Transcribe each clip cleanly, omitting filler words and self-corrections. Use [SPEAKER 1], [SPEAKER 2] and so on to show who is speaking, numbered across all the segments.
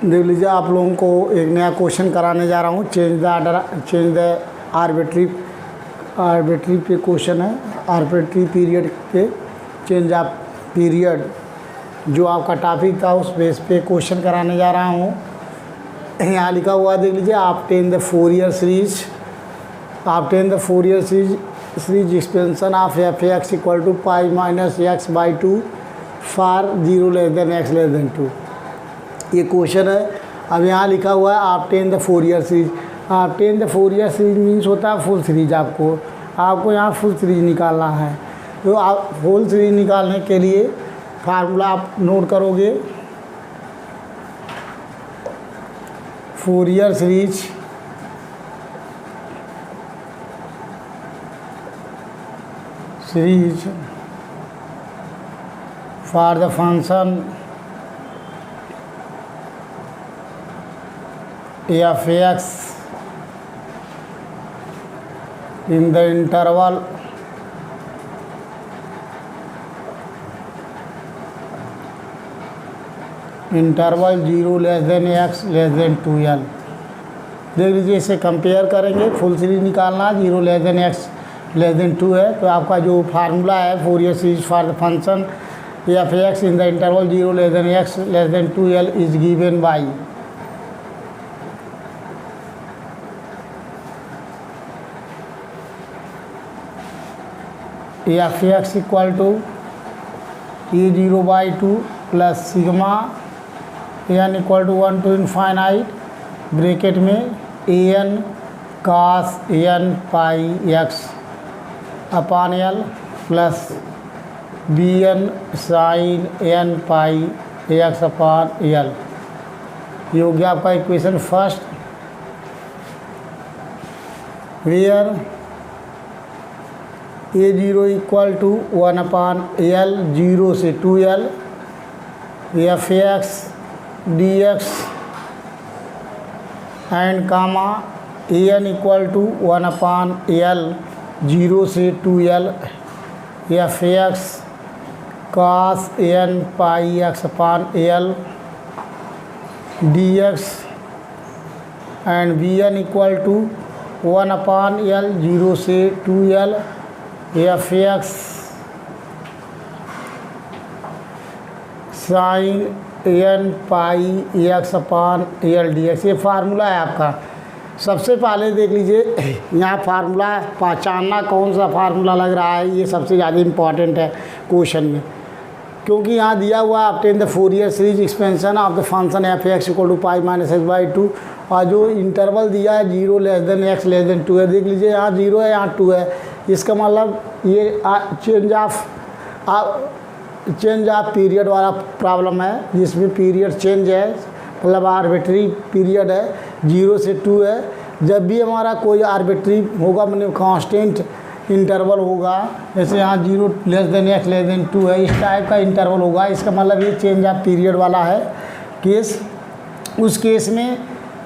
[SPEAKER 1] देख लीजिए, आप लोगों को एक नया क्वेश्चन कराने जा रहा हूँ। चेंज द आर्बिट्री पे क्वेश्चन है। आर्बिट्री पीरियड के चेंज ऑफ पीरियड जो आपका टॉपिक था उस बेस पे क्वेश्चन कराने जा रहा हूँ। यहाँ लिखा हुआ देख लीजिए, obtain the Fourier series expansion of f x equal to pi minus x by 2 for 0 less than x less than 2। ये क्वेश्चन है। अब यहाँ लिखा हुआ है obtain the Fourier series. Obtain the Fourier series means होता है फुल सीरीज। आपको यहाँ फुल सीरीज निकालना है। तो आप फुल सीरीज निकालने के लिए फार्मूला आप नोट करोगे। Fourier series for the function f x in the interval interval 0 less than x less than 2l। देख लीजिए, इसे कंपेयर करेंगे। फुल सीरीज निकालना 0 less than x less than 2 है। तो आपका जो फार्मूला है Fourier series for the function f x in the interval 0 less than x less than 2l is given by f x equal to a0/2 plus sigma n equal to 1 to infinite bracket में an cos n pi x upon l plus bn sine n pi x upon l. ये हो गया आपका equation first, where a0 equal to 1 upon l 0 से 2l f x d x and comma an equal to 1 upon l 0 से 2l f x cos n pi x upon l d x and bn equal to 1 upon l 0 से 2l f x sine n pi x upon l d x. ये formula है आपका। सबसे पहले देख लीजिए, यहाँ फार्मूला पहचानना कौन सा फार्मूला लग रहा है, ये सबसे ज़्यादा इम्पॉर्टेंट है क्वेश्चन में, क्योंकि यहाँ दिया हुआ है obtain the Fourier series expansion of the function f x equal to pi minus x by 2 और जो इंटरवल दिया है 0 less than x less than 2 है। देख लीजिए, यहाँ 0 है, यहाँ 2 है। इसका मतलब ये चेंज ऑफ पीरियड वाला प्रॉब्लम है, जिसमें पीरियड चेंज है, मतलब आर्बिट्री पीरियड है, 0 से 2 है। जब भी हमारा कोई आर्बिट्री होगा, मतलब कांस्टेंट इंटरवल होगा, जैसे यहाँ 0 less than x less than 2 है, इस टाइप का इंटरवल होगा। इसका मतलब ये चेंज ऑफ पीरियड वाला है केस। उस केस में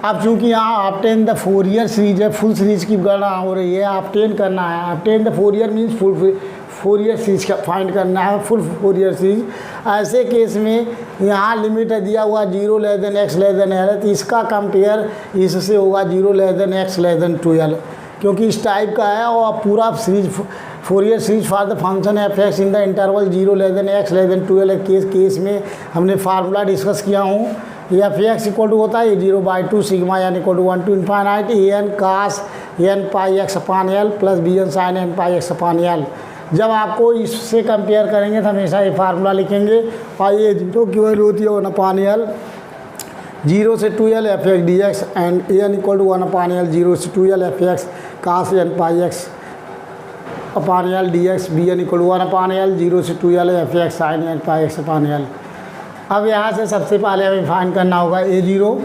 [SPEAKER 1] अब चूँकि यहाँ ऑब्टेन द फोरियर सीरीज है, फुल सीरीज की गणना हो रही है, ऑब्टेन करना है। Obtain the Fourier means full Fourier series का फाइंड करना है, फुल फोरियर सीरीज। ऐसे केस में यहाँ लिमिट है दिया हुआ 0 less than x less then L है, तो इसका कंपेयर इससे होगा 0 less than x less than 2l, क्योंकि इस टाइप का है। और पूरा series Fourier series for the function f x in the interval 0 less than x less than 2l case में हमने फार्मूला डिस्कस किया हूँ। एफ एक्स इक्वल टू होता है a0/2 sigma n equal to 1 to infinite an cos n pi x upon l plus bn sine n pi x upon l. जब आपको इससे compare करेंगे तो हमेशा ये फार्मूला लिखेंगे, और ये 0 की वैल्यू होती है 1 अपान एल 0 से 2l f x d x and an equal to 1 upon l 0 से 2l f x cos n pi x upon l d x bn equal to 1 upon l 0 से 2l f x sine n pi x upon l. अब यहाँ से सबसे पहले हमें find करना होगा a0।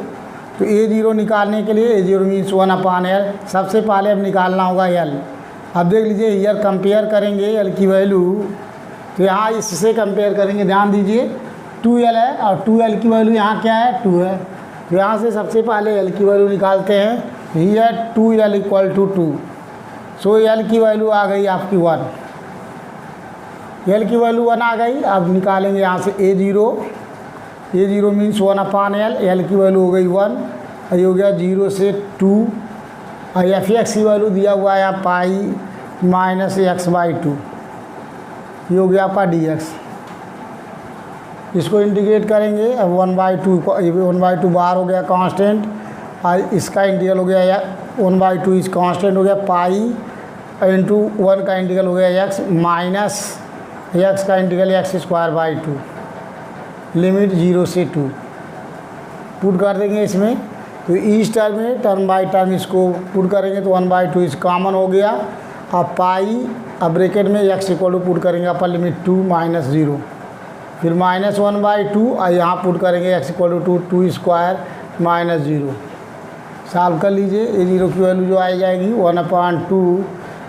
[SPEAKER 1] तो a0 निकालने के लिए a0 मीन्स 1 अपान एल, सबसे पहले हम निकालना होगा l। अब देख लीजिए, ईयर कंपेयर करेंगे l की वैल्यू, तो यहाँ इससे कंपेयर करेंगे। ध्यान दीजिए, 2l है और 2l की वैल्यू यहाँ क्या है 2 है। तो यहाँ से सबसे पहले l की वैल्यू निकालते हैं। Here 2l equal to 2, so l की वैल्यू आ गई आपकी 1। एल की वैल्यू 1 आ गई। अब निकालेंगे यहाँ से a0 ये 0 मीन्स 1/L, L की वैल्यू हो गई 1, ये हो गया 0 से 2, और एफ एक्स की वैल्यू दिया हुआ है यहाँ पाई माइनस x/2, ये हो गया आपका dx। इसको इंटीग्रेट करेंगे, अब 1/2 1/2 बाहर हो गया कांस्टेंट, और इसका इंटीग्रल हो गया 1/2 इस कांस्टेंट हो गया पाई इंटू 1 का इंटीग्रल हो गया x माइनस x का इंटीग्रल x²/2, लिमिट 0 से 2 पुट कर देंगे इसमें। तो इस टर्म में टर्म बाई टर्म इसको पुट करेंगे तो 1/2 इस कॉमन हो गया। अब पाई, अब ब्रैकेट में x इक्वल टू पुट करेंगे अपर लिमिट 2 माइनस 0, फिर -1/2, और यहाँ पुट करेंगे x equal to 2² minus 0। Solve कर लीजिए, ये 0 की वैल्यू जो आ जाएगी 1/2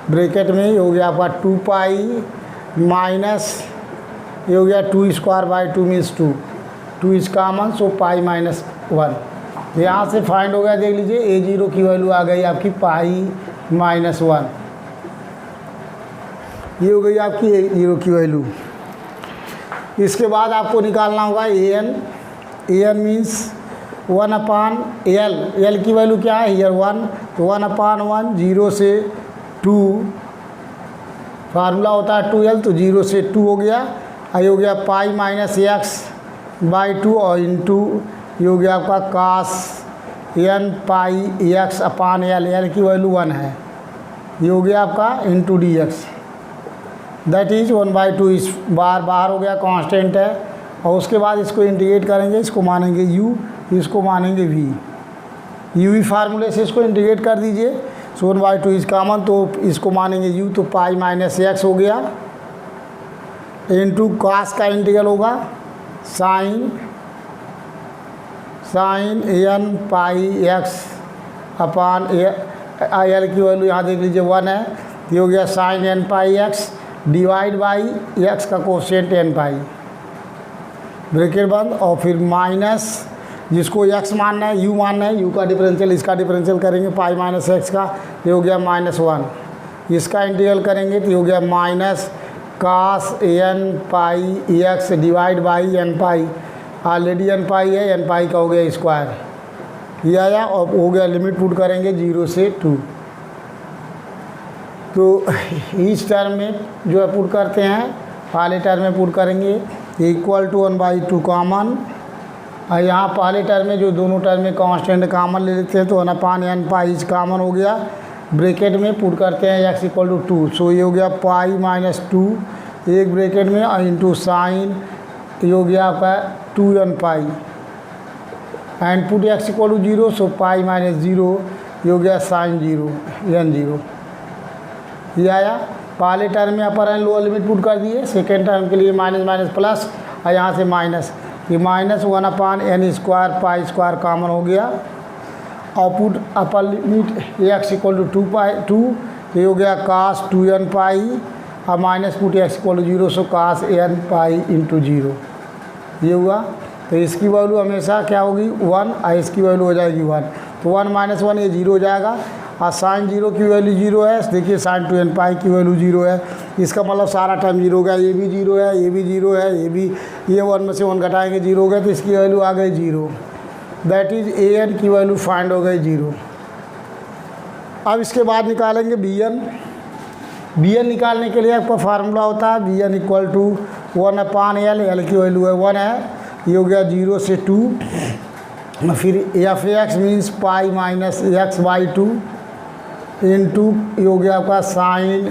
[SPEAKER 1] ब्रैकेट में, ये हो गया आपका 2 पाई माइनस, ये हो गया 2²/2 means 2 is common, so pi minus 1। यहाँ से फाइंड हो गया, देख लीजिए a0 की वैल्यू आ गई आपकी पाई माइनस 1, ये हो गई आपकी a0 की वैल्यू। इसके बाद आपको निकालना होगा an मीन्स 1/L, L की वैल्यू क्या है हियर 1, तो 1/1 0 से 2, फार्मूला होता है 2L, तो 0 से 2 हो गया, ये हो गया पाई माइनस x/2, और इंटू ये हो गया आपका कास n पाई x/L, L की वैल्यू 1 है, ये हो गया आपका इंटू dx, दैट इज 1/2 इस बाहर हो गया कांस्टेंट है। और उसके बाद इसको इंटीग्रेट करेंगे, इसको मानेंगे u, इसको मानेंगे v, u फार्मूले से इसको इंटीग्रेट कर दीजिए। सो 1/2 इज कॉमन, तो इसको मानेंगे u, तो पाई माइनस x हो गया इंटू कास का इंटीग्रल होगा साइन n पाई x/L की वैल्यू यहाँ देख लीजिए 1 है, ये हो गया sine n pi x divide by x का कोशेंट n पाई, ब्रैकेट बंद, और फिर माइनस जिसको x मानना है u मानना है, u का डिफरेंशियल इसका डिफरेंशियल करेंगे पाई माइनस x का, ये हो गया -1, इसका इंटीग्रल करेंगे तो ये हो गया minus cos n pi x divide by n pi, already n pi है, n पाई का हो गया स्क्वायर, ये आया, और हो गया लिमिट पुट करेंगे 0 से 2। तो इस टर्म में जो है पुट करते हैं, पहले टर्म में पुट करेंगे इक्वल टू 1/2 कॉमन, और यहाँ पहले टर्म में जो दोनों टर्म में कांस्टेंट कॉमन ले लेते हैं, तो 1/n पाई कॉमन हो गया, ब्रैकेट में पुट करते हैं x इक्वल टू 2, सो ये हो गया पाई माइनस 2 एक ब्रैकेट में, और इंटू साइन, ये हो गया आपका 2n pi, and put x equal to 0, so pi minus 0, ये हो गया साइन 0 n0, ये आया। पहले टर्म में अपर एंड लोअर लिमिट पुट कर दिए, सेकेंड टर्म के लिए माइनस माइनस प्लस, और यहाँ से माइनस, ये minus 1/n² pi square common हो गया, और put upper limit x equal to 2, ये हो गया कास 2n पाई, और minus put x equal to 0, so cos n pi into 0, ये हुआ। तो इसकी वैल्यू हमेशा क्या होगी 1, और इसकी वैल्यू हो जाएगी 1, तो 1 - 1 ये 0 हो जाएगा, और साइन 0 की वैल्यू 0 है, देखिए साइन 2n पाई की वैल्यू 0 है, इसका मतलब सारा टर्म 0 हो गया, ये भी 0 है, ये भी 0 है, ये भी, ये 1 में से 1 घटाएंगे 0 हो गया, तो इसकी वैल्यू आ गई 0, दैट इज an की वैल्यू फाइंड हो गई 0। अब इसके बाद निकालेंगे bn निकालने के लिए आपका फार्मूला होता है bn equal to 1/L, L की वैल्यू है 1 है, ये हो गया 0 से 2, फिर F x means pi minus x/2 into ये हो गया आपका साइन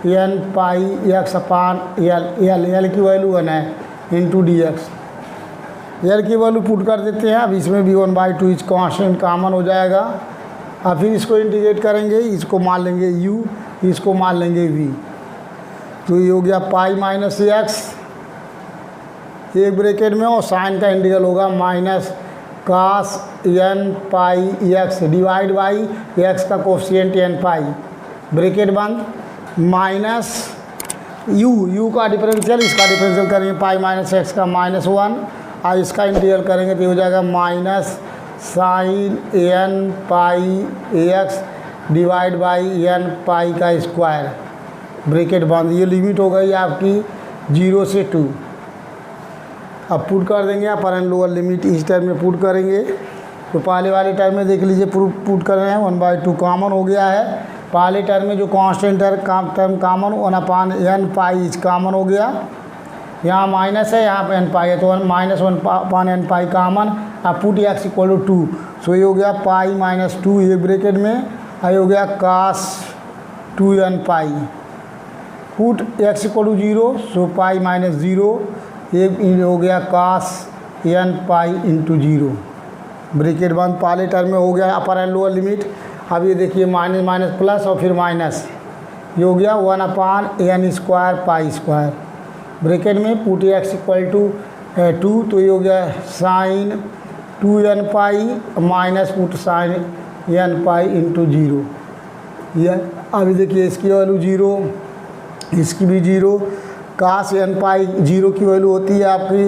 [SPEAKER 1] n पाई x/L, L की वैल्यू 1 है इंटू dx, L की वैल्यू पुट कर देते हैं। अब इसमें भी 1/2 इस कांस्टेंट कॉमन हो जाएगा, अब फिर इसको इंटीग्रेट करेंगे, इसको मान लेंगे u, इसको मान लेंगे v, तो ये हो गया पाई माइनस x एक ब्रैकेट में, और साइन का इंटीग्रल होगा minus cos n pi x divide by x का कोफिशिएंट n पाई, ब्रैकेट बंद, माइनस u का डिफरेंशियल, इसका डिफरेंशियल करेंगे पाई माइनस x का -1, और इसका इंटीग्रल करेंगे तो हो जाएगा minus sine n pi x divide by n pi का स्क्वायर, ब्रैकेट बंद, ये लिमिट हो गई आपकी 0 से 2। अब पुट कर देंगे, अपर एंड लोअर लिमिट इस टर्म में पुट करेंगे। तो पहले वाले टर्म में देख लीजिए पुट कर रहे हैं 1/2 कॉमन हो गया है। पहले टर्म में जो constant term common 1/n pi is common हो गया। यहाँ माइनस है, यहाँ पे n पाई है, तो -1/n पाई कॉमन। अब पुट x इक्वल टू 2, सो ये हो गया पाई -2 ये ब्रैकेट में, ये हो गया cos 2n pi. Put x equal to 0, so pi -0 ये हो गया cos n pi into 0 bracket बंद। पहले टर्म में हो गया अपर एंड लोअर लिमिट। अब ये देखिए माइनस माइनस प्लस और फिर माइनस, ये हो गया 1/n² पाई स्क्वायर ब्रैकेट में। पुट x इक्वल टू 2, तो ये हो गया sine 2n pi minus put sine n pi into 0। ये अभी देखिए इसकी वैल्यू 0, इसकी भी 0। cos n पाई 0 की वैल्यू होती है आपकी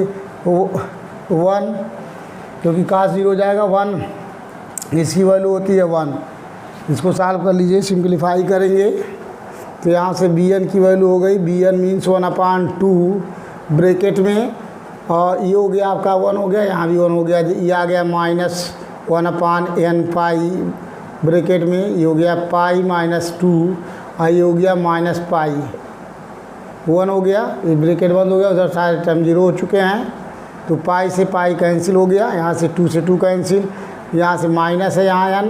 [SPEAKER 1] 1, क्योंकि cos 0 जाएगा 1, इसकी वैल्यू होती है 1। इसको सॉल्व कर लीजिए, सिंप्लीफाई करेंगे तो यहाँ से bn की वैल्यू हो गई, bn मीन्स 1/2 ब्रैकेट में, और ये हो गया आपका 1 हो गया, यहाँ भी 1 हो गया, ये आ गया -1/n पाई ब्रैकेट में, ये हो गया पाई -2, और ये हो गया -पाई 1 हो गया, ये ब्रैकेट बंद हो गया, उधर सारे टर्म 0 हो चुके हैं। तो पाई से पाई कैंसिल हो गया, यहाँ से 2 से 2 कैंसिल, यहाँ से माइनस है, यहाँ n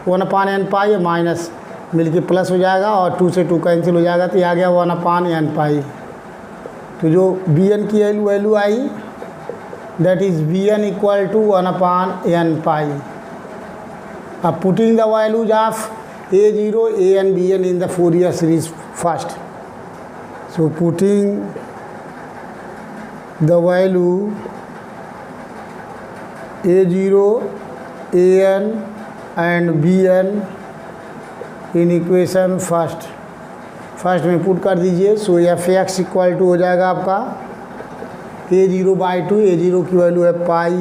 [SPEAKER 1] -1/n पाई है, माइनस मिलके प्लस हो जाएगा, और 2 से 2 कैंसिल हो जाएगा, तो ये आ गया 1/n पाई। तो जो bn की वैल्यू आई that is bn equal to 1/n pi. अब putting the values of a0, an, bn in the Fourier series first. So putting the value a0, an and bn in equation first में put कर दीजिए। सो f(x) equal to हो जाएगा आपका a0/2, a0 की वैल्यू है pi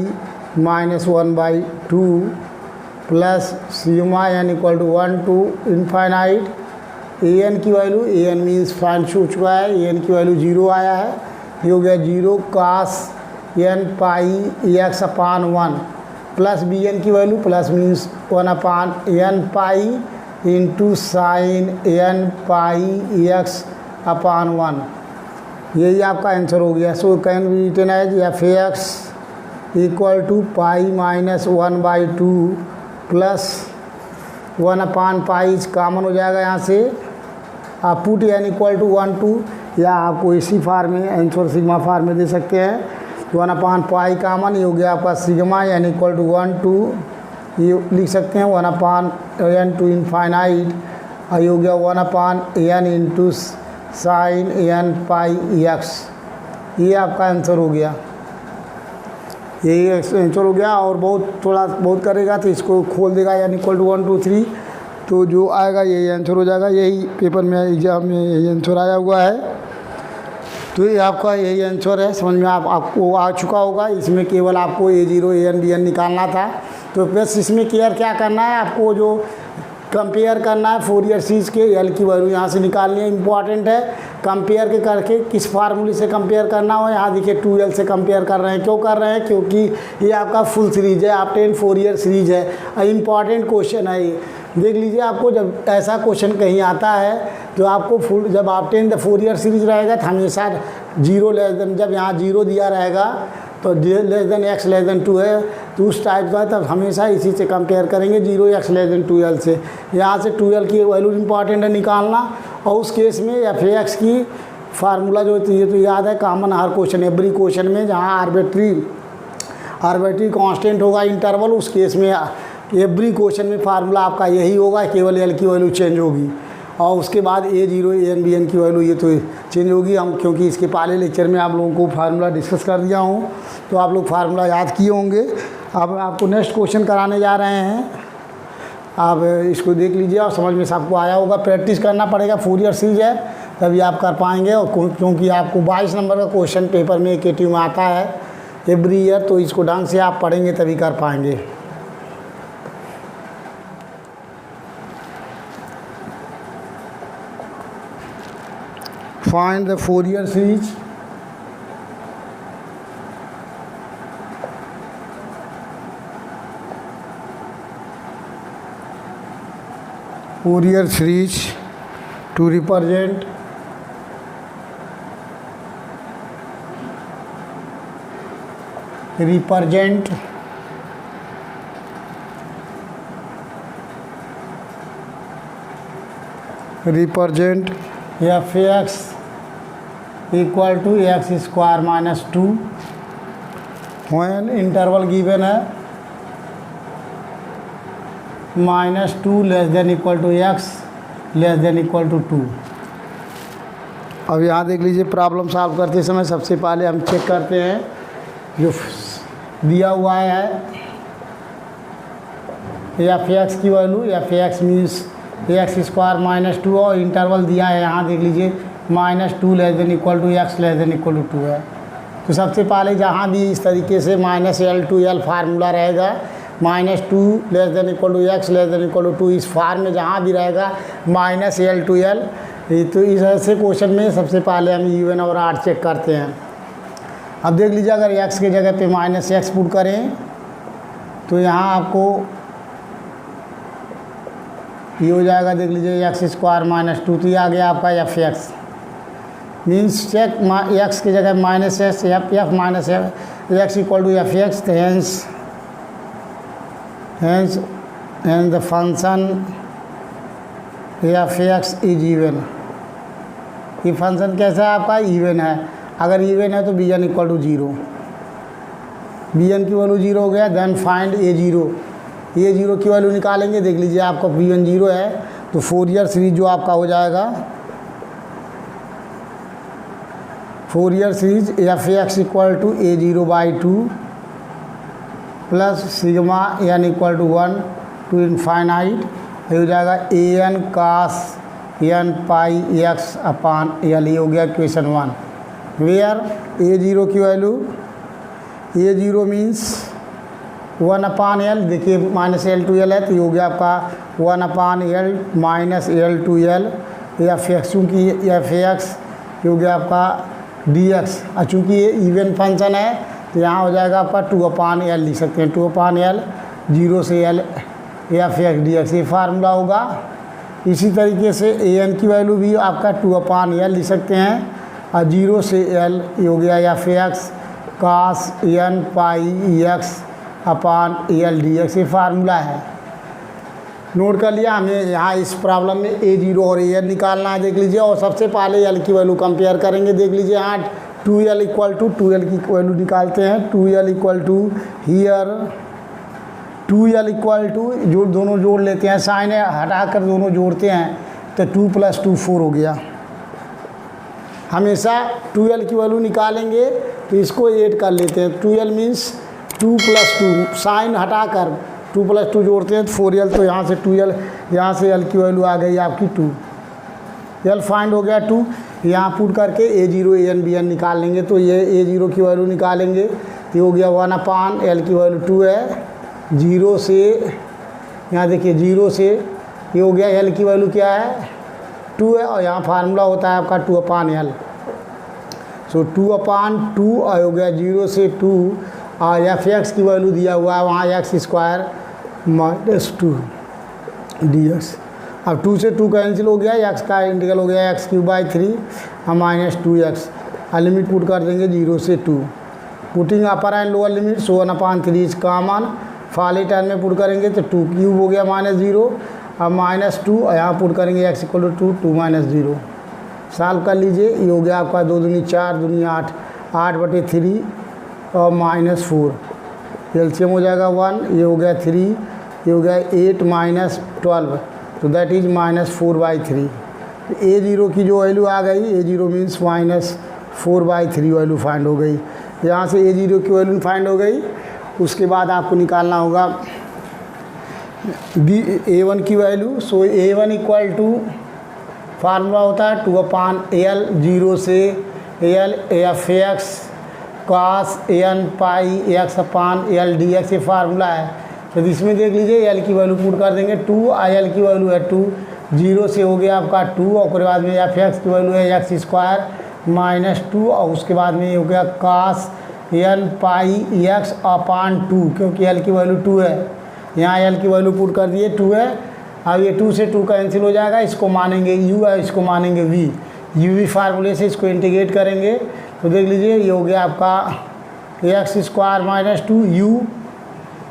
[SPEAKER 1] -1/2 plus sigma n equal to 1 to infinite. an की वैल्यू, an मीन्स फाइंड हो चुका है, an की वैल्यू 0 आया है, ये हो गया 0 cos n pi x/1 plus bn की value plus means 1/n pi into sine n pi x/1। यही आपका आंसर हो गया। So can be written as f(x) equal to pi -1/2 plus 1/पाई कॉमन हो जाएगा यहाँ से। आप put n equal to 1 to, या आपको इसी फार्म में आंसर सिग्मा फार्म में दे सकते हैं। 1/पाई कॉमन, ये हो गया आपका sigma n equal to 1 to, ये लिख सकते हैं 1/n टू इनफाइनाइट, और ये हो गया 1/n into sine n pi x। ये आपका आंसर हो गया, यही आंसर हो गया। और थोड़ा बहुत करेगा तो इसको खोल देगा n इक्वल टू 1 2 3, तो जो आएगा यही आंसर हो जाएगा। यही पेपर में एग्जाम में यही आंसर आया हुआ है, तो ये आपका यही आंसर है। समझ में आपको आ चुका होगा। इसमें केवल आपको a0, an, bn निकालना था। तो बस इसमें केयर क्या करना है, आपको जो कंपेयर करना है फोरियर सीरीज़ के एल की वैल्यू यहाँ से निकालनी है। इंपॉर्टेंट है कंपेयर के करके किस फार्मूले से कंपेयर करना हो। यहाँ देखिए 2l से कंपेयर कर रहे हैं, क्यों कर रहे हैं, क्योंकि ये आपका फुल सीरीज है, ऑब्टेन फोरियर सीरीज है। इंपॉर्टेंट क्वेश्चन है ये, देख लीजिए। आपको जब ऐसा क्वेश्चन कहीं आता है तो आपको फुल, जब ऑब्टेन द फोरियर सीरीज रहेगा तो हमेशा 0 लेस देन, जब यहाँ 0 दिया रहेगा तो less than x less than 2 है, तो उस टाइप का, तब हमेशा इसी से कंपेयर करेंगे 0 x लेस देन 2l से। यहाँ से 2l की वैल्यू इंपॉर्टेंट है निकालना, और उस केस में f(x) की फार्मूला जो होती है तो याद है, कॉमन हर क्वेश्चन, एवरी क्वेश्चन में जहाँ आर्बिट्री कांस्टेंट होगा इंटरवल, उस केस में एवरी क्वेश्चन में फार्मूला आपका यही होगा, केवल l की वैल्यू चेंज होगी। और उसके बाद a0, an, bn की वैल्यू ये तो चेंज होगी। हम क्योंकि इसके पहले लेक्चर में आप लोगों को फार्मूला डिस्कस कर दिया हूँ, तो आप लोग फार्मूला याद किए होंगे। अब आपको नेक्स्ट क्वेश्चन कराने जा रहे हैं, आप इसको देख लीजिए और समझ में सबको आया होगा। प्रैक्टिस करना पड़ेगा, फोरियर सीरीज है तभी आप कर पाएंगे। और क्योंकि आपको 22 नंबर का क्वेश्चन पेपर में KTU में आता है एवरी ईयर, तो इसको ढंग से आप पढ़ेंगे तभी कर पाएंगे। Find the Fourier series Fourier series to represent f(x) equal to x square minus 2 when interval given है -2 less than equal to x less than equal to 2। अब यहाँ देख लीजिए, प्रॉब्लम सॉल्व करते समय सबसे पहले हम चेक करते हैं जो दिया हुआ है f(x) की value. f(x) means x square minus 2 और इंटरवल दिया है यहाँ देख लीजिए -2 less than equal to x less than equal to 2 है। तो सबसे पहले जहाँ भी इस तरीके से -l to l फार्मूला रहेगा, -2 less than equal to x less than equal to 2, इस फार्म में जहाँ भी रहेगा -l to l, तो इस ऐसे क्वेश्चन में सबसे पहले हम इवन और आड चेक करते हैं। अब देख लीजिए, अगर x की जगह पे -x पुट करें तो यहाँ आपको ये हो जाएगा, देख लीजिए एक्स स्क्वायर माइनस 2, तो ये आ गया आपका f(x) मीन्स चेक x की जगह -s f minus x equal to f(x), तो hence the function f(x) is even. ये फंक्शन कैसा है आपका? इवन है। अगर इवन है तो bn इक्वल टू 0, bn की वैल्यू 0 हो गया। देन फाइंड a0 की वैल्यू निकालेंगे। देख लीजिए आपका bn 0 है, तो फोरियर सीरीज जो आपका हो जाएगा, Fourier series f(x) equal to a0/2 plus sigma n equal to 1 to infinite, ये हो जाएगा an cos n pi x upon l। ये हो गया क्वेश्चन 1, वेयर a0 की वैल्यू, a0 मीन्स 1/l। देखिए -l to l है, तो ये हो गया आपका 1/l minus l to l f(x), चूँकि f(x) ये हो गया आपका dx, और चूँकि ये इवन फंक्शन है तो यहाँ हो जाएगा आपका 2/l लिख सकते हैं, 2/l 0 से l f(x) dx, ये फार्मूला होगा। इसी तरीके से an की वैल्यू भी आपका 2/l लिख सकते हैं, और 0 से l ये हो गया f(x) cos n pi x upon l dx, ये फार्मूला है। नोट कर लिया। हमें यहाँ इस प्रॉब्लम में a0 और an निकालना है, देख लीजिए। और सबसे पहले l की वैल्यू कंपेयर करेंगे। देख लीजिए यहाँ 2l इक्वल टू 2l की वैल्यू निकालते हैं। 2l equal to here 2l equal to जो दोनों जोड़ लेते हैं, साइन हटा कर दोनों जोड़ते हैं तो 2 + 2 4 हो गया। हमेशा 2l की वैल्यू निकालेंगे तो इसको ऐड कर लेते हैं। 2l मीन्स 2 + 2, साइन हटाकर 2 + 2 जोड़ते हैं तो 4l, तो यहाँ से 2l, यहाँ से l की वैल्यू आ गई आपकी 2, l फाइंड हो गया 2। यहाँ पुट करके a0 an bn निकाल लेंगे, तो ये a0 की वैल्यू निकालेंगे तो हो गया 1/l की वैल्यू 2 है, 0 से यहाँ देखिए 0 से ये हो गया l की वैल्यू क्या है 2 है, और यहाँ फार्मूला होता है आपका 2/l, सो 2/2 हो गया 0 से 2, और f(x) की वैल्यू दिया हुआ है वहाँ x² माइनस 2 dx। अब 2 से 2 कैंसिल हो गया, x का इंटीग्रल हो गया x³ और माइनस 2x, और लिमिट पुट कर देंगे 0 से 2। Putting upper and lower limit 1/3 is common, Fali term में पुट करेंगे तो 2³ हो गया -0 और -2, और यहाँ पुट करेंगे x = 2 2 - 0। सॉल्व कर लीजिए। ये हो गया आपका 2 दूनी 4 दूनी 8 8/3 और -4, एलसीएम हो जाएगा 1, ये हो गया 3, ये हो गया 8 - 12, तो दैट इज -4/3। a0 की जो वैल्यू आ गई, a0 मीन्स -4/3 वैल्यू फाइंड हो गई। यहाँ से a0 की वैल्यू फाइंड हो गई। उसके बाद आपको निकालना होगा a1 की value. So a1 equal to formula होता है 2/l 0 से l f(x) cos n pi x upon l dx, ये फार्मूला है। तो इसमें देख लीजिए l की वैल्यू पुट कर देंगे 2, l की वैल्यू है 2, 0 से हो गया आपका 2, और उसके बाद में f(x) की वैल्यू है x² माइनस 2, और उसके बाद में ये हो गया cos n पाई x अपान 2, क्योंकि l की वैल्यू 2 है। यहाँ l की वैल्यू पुट कर दिए 2 है, अब ये 2 से 2 कैंसिल हो जाएगा, इसको मानेंगे u और इसको मानेंगे v, u v फार्मूले से इसको इंटीग्रेट करेंगे तो देख लीजिए ये हो गया आपका x square minus 2 u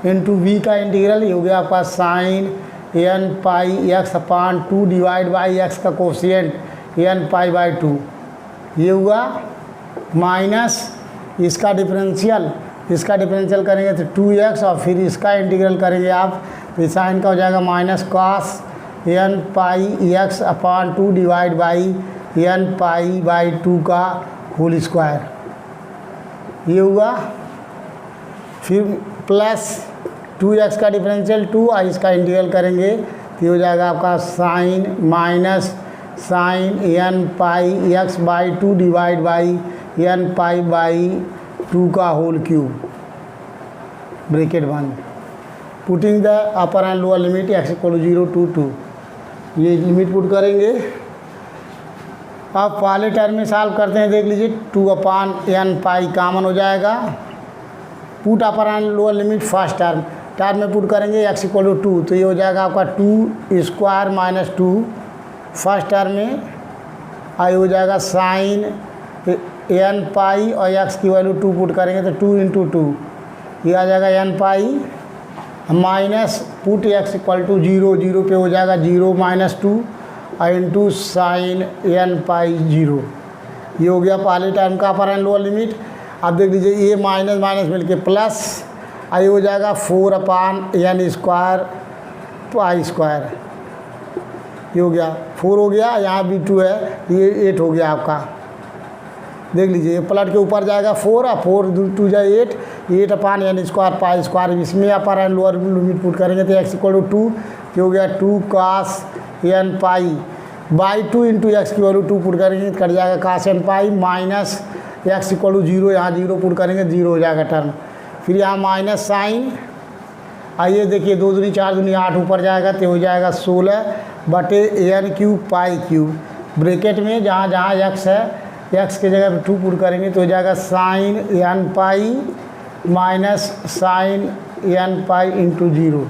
[SPEAKER 1] into v का इंटीग्रल, ये हो गया आपका sine n pi x upon 2 divide by x का कोफिशिएंट n पाई बाई 2, ये हुआ माइनस इसका डिफरेंशियल करेंगे तो 2x और फिर इसका इंटीग्रल करेंगे आप तो साइन का हो जाएगा minus cos n pi x upon 2 divide by n pi by 2 का होल स्क्वायर, ये हुआ। फिर प्लस 2x का डिफरेंशियल 2 और इसका इंटीग्रल करेंगे तो ये हो जाएगा आपका sine minus sine n pi x by 2 divide by n pi by 2 का होल क्यूब, ब्रैकेट बंद। Putting the upper and lower limit x इक्वल 0 to 2, ये लिमिट पुट करेंगे। अब पहले टर्म में सॉल्व करते हैं, देख लीजिए 2 अपान n पाई कामन हो जाएगा। Put upper and lower limit first term में पुट करेंगे x इक्वल 2 तो ये हो जाएगा आपका 2 स्क्वायर माइनस 2 फर्स्ट टर्म में, आई हो जाएगा साइन n पाई और x की वैल्यू 2 पुट करेंगे तो 2 इंटू 2 ये आ जाएगा n pi minus put x equal to 0, 0 पे हो जाएगा 0 माइनस 2 और इंटू साइन n पाई 0, ये हो गया पहले टर्म का अपर एंड लोअर लिमिट। अब देख लीजिए ये माइनस माइनस मिलके प्लस आई हो जाएगा 4 अपान n स्क्वायर पाई स्क्वायर, ये हो गया 4 हो गया, यहाँ भी 2 है, ये 8 हो गया आपका। देख लीजिए ये पलट के ऊपर जाएगा 4 और 4 2 जाए 8 upon n square pi square, इसमें अपर एंड लोअर लिमिट पुट करेंगे तो x इक्वल टू 2, ये हो गया 2 cos n pi by 2 into x की वैल्यू 2 पुट करेंगे कट जाएगा cos n pi minus x equal to 0, यहाँ 0 पुट करेंगे 0 हो जाएगा टर्म। फिर यहाँ माइनस साइन, आइए देखिए 2 दूनी 4 दूनी 8 ऊपर जाएगा तो हो जाएगा 16 बटे n क्यूब पाई क्यूब, ब्रैकेट में जहाँ जहाँ x है x की जगह पे 2 पुट करेंगे तो हो जाएगा sine n pi minus sine n pi into 0,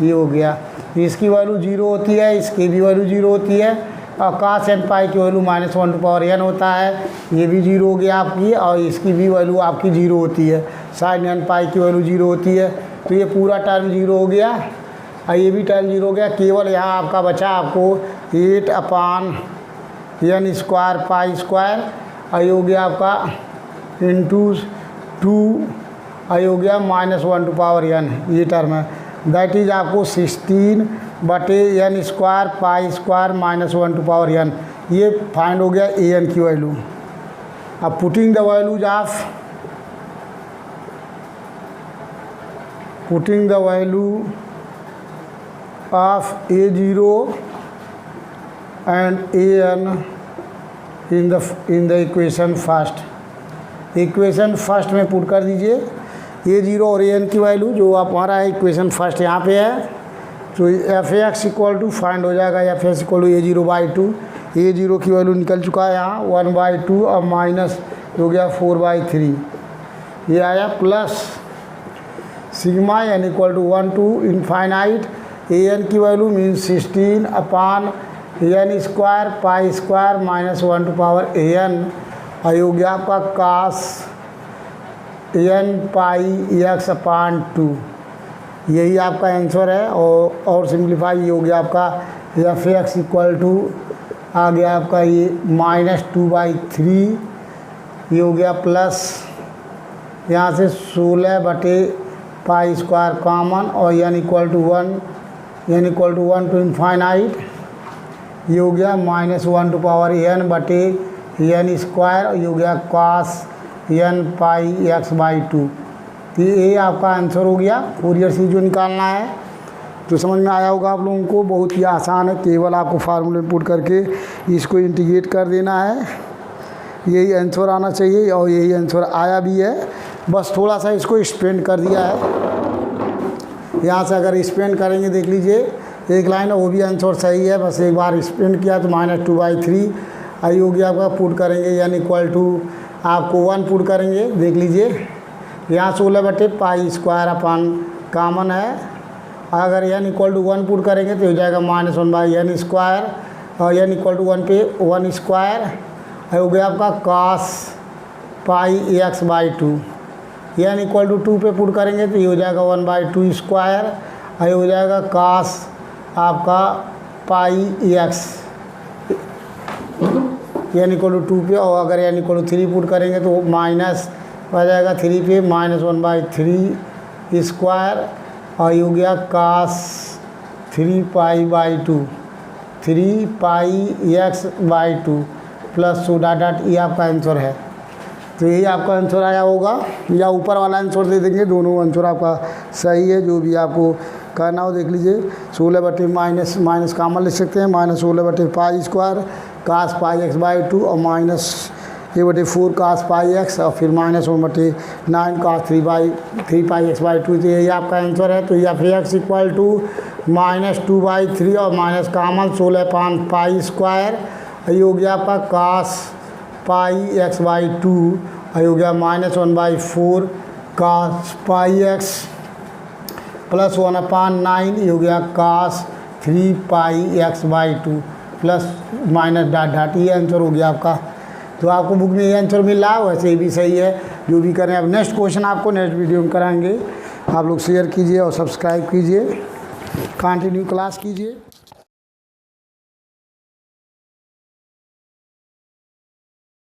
[SPEAKER 1] ये हो गया। इसकी वैल्यू 0 होती है, इसकी भी वैल्यू 0 होती है और कास n पाई की value minus 1 to power n होता है, ये भी 0 हो गया आपकी और इसकी भी वैल्यू आपकी 0 होती है, साइन n पाई की वैल्यू 0 होती है तो ये पूरा टर्म 0 हो गया और ये भी टर्म 0 हो गया। केवल यहाँ आपका बचा आपको 8 upon n square pi square, आई हो गया आपका इंटू 2, आई हो गया माइनस 1 टू पावर n, ये टर्म है। दैट इज आपको 16 बटे n square pi square minus 1 to power n, ये फाइंड हो गया an की वैल्यू। अब putting the values of a0 and an in the equation first. Equation first में पुट कर दीजिए a0 और an की वैल्यू, जो आप हमारा है इक्वेशन फर्स्ट यहाँ पे है तो f x equal to find हो जाएगा f x equal to a0 by 2, a0 की वैल्यू निकल चुका है यहाँ 1 बाई 2 और माइनस हो गया 4 बाई 3, ये आया plus sigma n equal to 1 to infinite an की value means 16 upon n square pi square minus 1 to power an, और हो गया आपका कास n पाई x अपान 2, यही आपका आंसर है। और सिंप्लीफाई हो गया आपका एफ एक्स इक्वल टू आ गया आपका ये माइनस 2 बाई 3, ये हो गया प्लस यहाँ से 16 बटे पाई स्क्वायर कॉमन और n equal to 1 to infinite, ये हो गया माइनस 1 टू पावर n बटे n स्क्वायर, ये हो गया cos n pi x by 2, तो ये आपका आंसर हो गया। फोरियर सीरीज जो निकालना है तो समझ में आया होगा आप लोगों को, बहुत ही आसान है, केवल आपको फार्मूले में पुट करके इसको इंटीग्रेट कर देना है, यही आंसर आना चाहिए और यही आंसर आया भी है। बस थोड़ा सा इसको एक्सपेंड कर दिया है, यहाँ से अगर एक्सपेंड करेंगे देख लीजिए एक लाइन है वो भी आंसर सही है, बस एक बार एक्सपेंड किया तो माइनस 2 बाई 3 आई हो गया आपका। पुट करेंगे n इक्वल टू आपको 1 पुट करेंगे, देख लीजिए यहाँ 16 बटे पाई स्क्वायर अपान कॉमन है अगर n इक्वल टू 1 पुट करेंगे तो हो जाएगा -1/n² और n इक्वल टू 1 पे 1² हो गया आपका cos πx/2। n equal to 2 पे पुट करेंगे तो ये हो जाएगा 1/2² और ये हो जाएगा cos आपका πx n इक्वल टू 2 पे। और अगर n इक्वल टू 3 पुट करेंगे तो माइनस आ जाएगा 3 पे -1/3² और ये हो गया cos 3π/2 3πx/2 प्लस डॉट ये आपका आंसर है। तो यही आपका आंसर आया होगा, या ऊपर वाला आंसर दे देंगे, दोनों आंसर आपका सही है। जो भी आपको करना हो देख लीजिए। 16 माइनस माइनस कॉमन लिख सकते हैं, -16/π² cos πx/2 और -a/4 cos πx और फिर -1/9 cos 3πx/2। तो यही आपका आंसर है। तो या फिर x इक्वल टू -2/3 और माइनस कॉमन 16π², ये हो गया आपका cos πx/2 और ये हो गया -1/4 cos πx प्लस 1/9 ये हो गया cos 3πx/2 plus minus dot ये आंसर हो गया आपका। तो आपको बुक में ये आंसर मिल रहा है, वैसे ही भी सही है। जो भी करें, अब नेक्स्ट क्वेश्चन आपको नेक्स्ट वीडियो में कराएंगे। आप लोग शेयर कीजिए और सब्सक्राइब कीजिए, कंटिन्यू क्लास कीजिए।